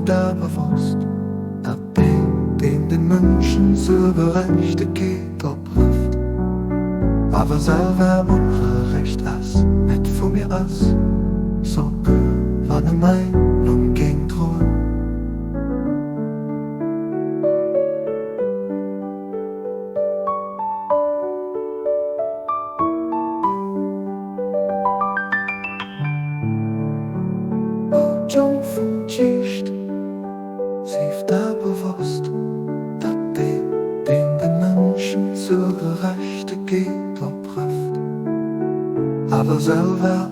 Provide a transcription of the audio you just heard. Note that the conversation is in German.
der bewusst, dass den Menschen zur Gerechte geht obrift. Aber selber ungerecht as, nicht von mir aus, so war ne Meinung gegen Thron. Jung von Gischt, sie da bewusst, dass den Menschen zur Gerechte geht obrift. Aber selber